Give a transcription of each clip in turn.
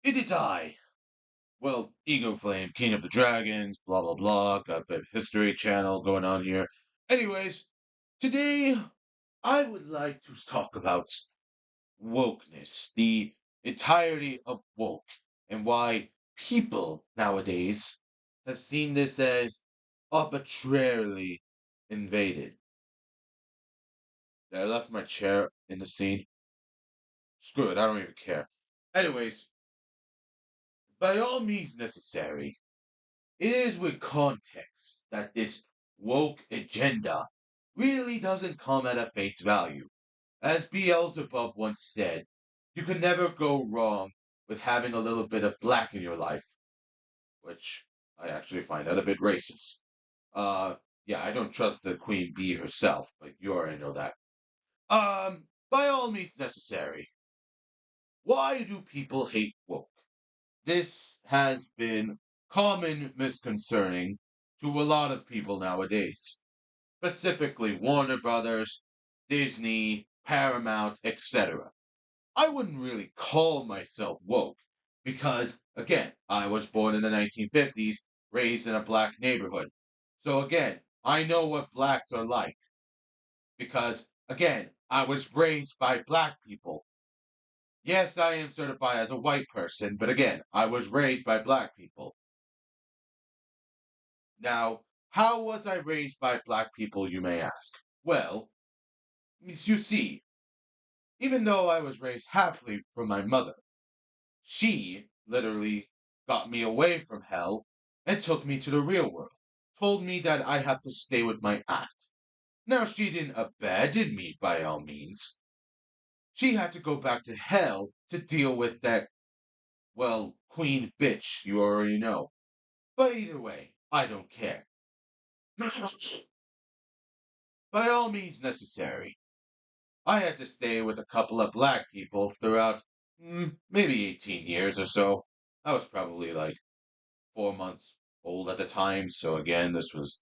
It is I. Well, Ego Flame, King of the Dragons, blah blah blah. Got a bit of History Channel going on here. Anyways, today I would like to talk about wokeness, the entirety of woke, and why people nowadays have seen this as arbitrarily invaded. I left my chair in the scene. Screw it, I don't even care. Anyways, by all means necessary, it is with context that this woke agenda really doesn't come at a face value. As Beelzebub once said, you can never go wrong with having a little bit of black in your life, which I actually find that a bit racist. Yeah, I don't trust the Queen Bee herself, but you already know that. By all means necessary, why do people hate woke? This has been common misconcerning to a lot of people nowadays, specifically Warner Brothers, Disney, Paramount, etc. I wouldn't really call myself woke because, again, I was born in the 1950s, raised in a black neighborhood. So, again, I know what blacks are like because, again, I was raised by black people. Yes, I am certified as a white person, but again, I was raised by black people. Now, how was I raised by black people, you may ask? Well, as you see, even though I was raised happily from my mother, she literally got me away from hell and took me to the real world, told me that I have to stay with my aunt. Now, she didn't abandon me by all means. She had to go back to hell to deal with that, well, queen bitch you already know. But either way, I don't care. By all means necessary. I had to stay with a couple of black people throughout maybe 18 years or so. I was probably like 4 months old at the time, so again, this was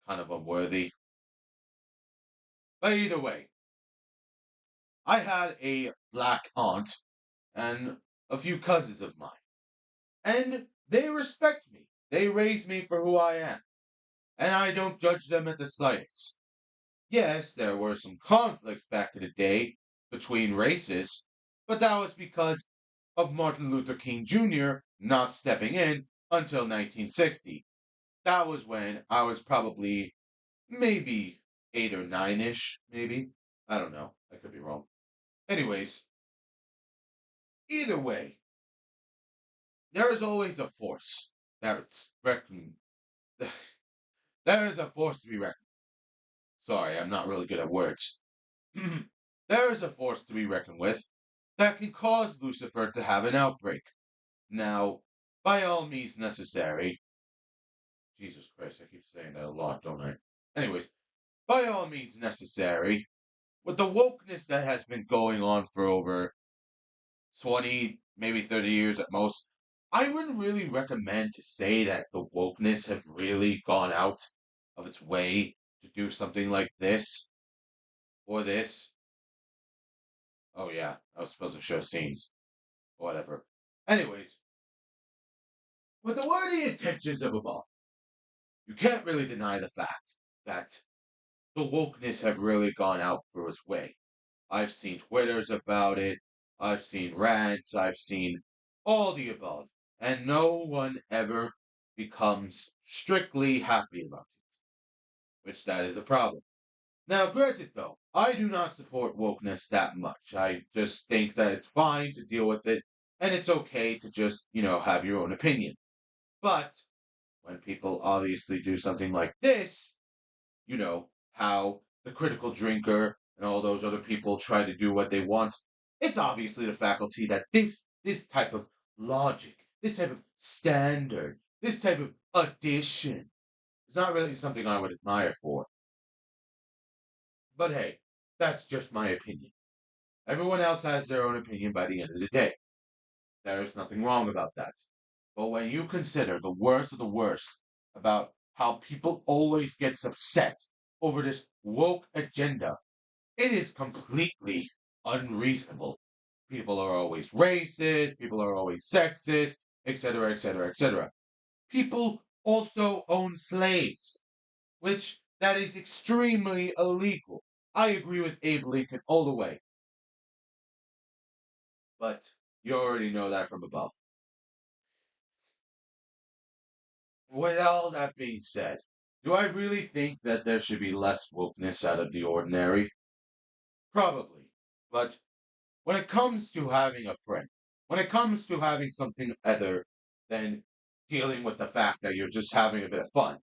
kind of unworthy. But either way, I had a black aunt and a few cousins of mine, and they respect me. They raised me for who I am, and I don't judge them at the slightest. Yes, there were some conflicts back in the day between races, but that was because of Martin Luther King Jr. not stepping in until 1960. That was when I was probably maybe 8 or 9-ish, maybe. I don't know. I could be wrong. Anyways, either way, there is always a force that's reckoned. There is a force to be reckoned. Sorry, I'm not really good at words. There is a force to be reckoned with that can cause Lucifer to have an outbreak. Now, by all means necessary. Jesus Christ, I keep saying that a lot, don't I? Anyways, by all means necessary, with the wokeness that has been going on for over 20, maybe 30 years at most, I wouldn't really recommend to say that the wokeness has really gone out of its way to do something like this or this. Oh yeah, I was supposed to show scenes. Whatever. Anyways, with the worthy intentions of above, you can't really deny the fact that the wokeness have really gone out for its way. I've seen Twitters about it, I've seen rants, I've seen all the above, and no one ever becomes strictly happy about it, which that is a problem. Now, granted though, I do not support wokeness that much. I just think that it's fine to deal with it, and it's okay to just, have your own opinion. But when people obviously do something like this, how the critical drinker and all those other people try to do what they want. It's obviously the faculty that this type of logic, this type of standard, this type of addition is not really something I would admire for. But hey, that's just my opinion. Everyone else has their own opinion by the end of the day. There is nothing wrong about that. But when you consider the worst of the worst about how people always gets upset over this woke agenda, it is completely unreasonable. People are always racist, people are always sexist, etc., etc., etc. People also own slaves, which that is extremely illegal. I agree with Abe Lincoln all the way, but you already know that from above. With all that being said, do I really think that there should be less wokeness out of the ordinary? Probably. But when it comes to having a friend, when it comes to having something other than dealing with the fact that you're just having a bit of fun,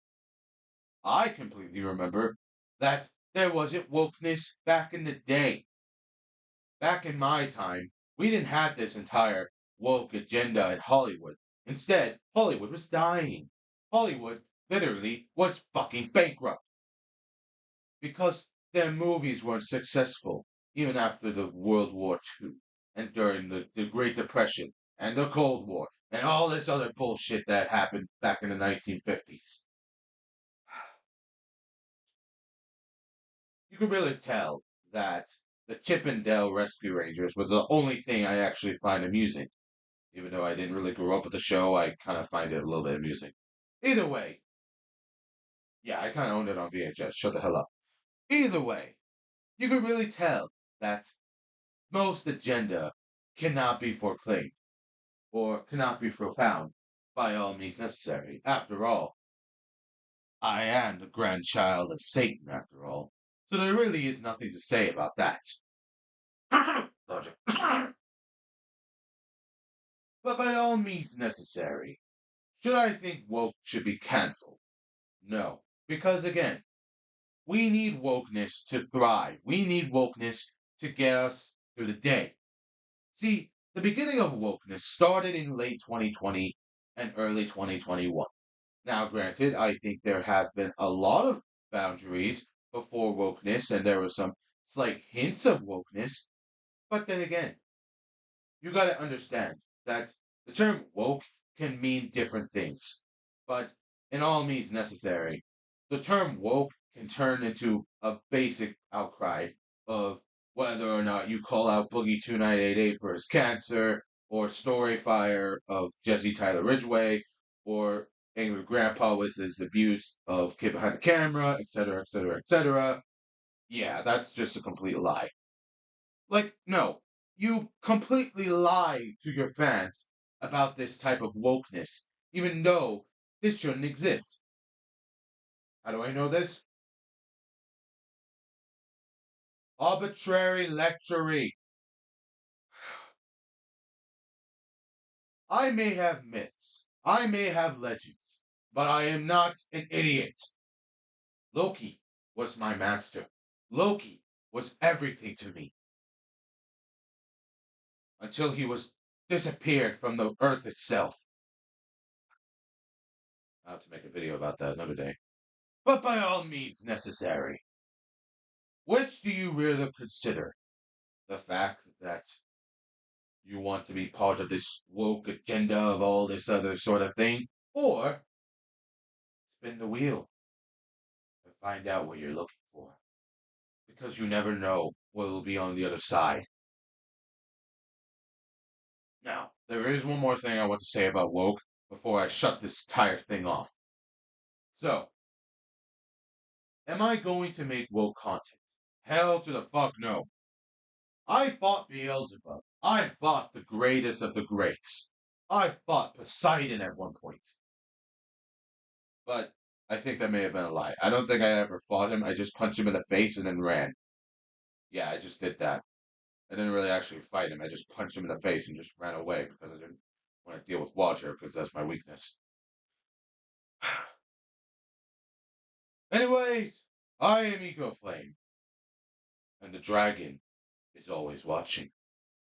I completely remember that there wasn't wokeness back in the day. Back in my time, we didn't have this entire woke agenda in Hollywood. Instead, Hollywood was dying. Hollywood literally was fucking bankrupt because their movies weren't successful even after the World War II and during the Great Depression and the Cold War and all this other bullshit that happened back in the 1950s. You could really tell that the Chip and Dale Rescue Rangers was the only thing I actually find amusing. Even though I didn't really grow up with the show, I kind of find it a little bit amusing. Either way, yeah, I kind of owned it on VHS. Shut the hell up. Either way, you could really tell that most agenda cannot be proclaimed or cannot be propounded by all means necessary. After all, I am the grandchild of Satan, after all. So there really is nothing to say about that. Logic. But by all means necessary. Should I think woke should be cancelled? No. Because again, we need wokeness to thrive. We need wokeness to get us through the day. See, the beginning of wokeness started in late 2020 and early 2021. Now, granted, I think there have been a lot of boundaries before wokeness, and there were some slight hints of wokeness. But then again, you got to understand that the term woke can mean different things. But in all means necessary, the term woke can turn into a basic outcry of whether or not you call out Boogie 2988 for his cancer, or Storyfire of Jesse Tyler Ridgway, or Angry Grandpa with his abuse of Kid Behind the Camera, etc., etc., etc. Yeah, that's just a complete lie. Like, no, you completely lie to your fans about this type of wokeness, even though this shouldn't exist. How do I know this? Arbitrary lecturing. I may have myths, I may have legends, but I am not an idiot. Loki was my master. Loki was everything to me until he was disappeared from the earth itself. I'll have to make a video about that another day. But by all means necessary. Which do you really consider? The fact that you want to be part of this woke agenda of all this other sort of thing? Or spin the wheel and find out what you're looking for? Because you never know what will be on the other side. Now, there is one more thing I want to say about woke before I shut this entire thing off. So, am I going to make woke content? Hell to the fuck no. I fought Beelzebub. I fought the greatest of the greats. I fought Poseidon at one point. But I think that may have been a lie. I don't think I ever fought him. I just punched him in the face and then ran. Yeah, I just did that. I didn't really actually fight him. I just punched him in the face and just ran away because I didn't want to deal with water because that's my weakness. Anyways, I am Eco Flame, and the dragon is always watching.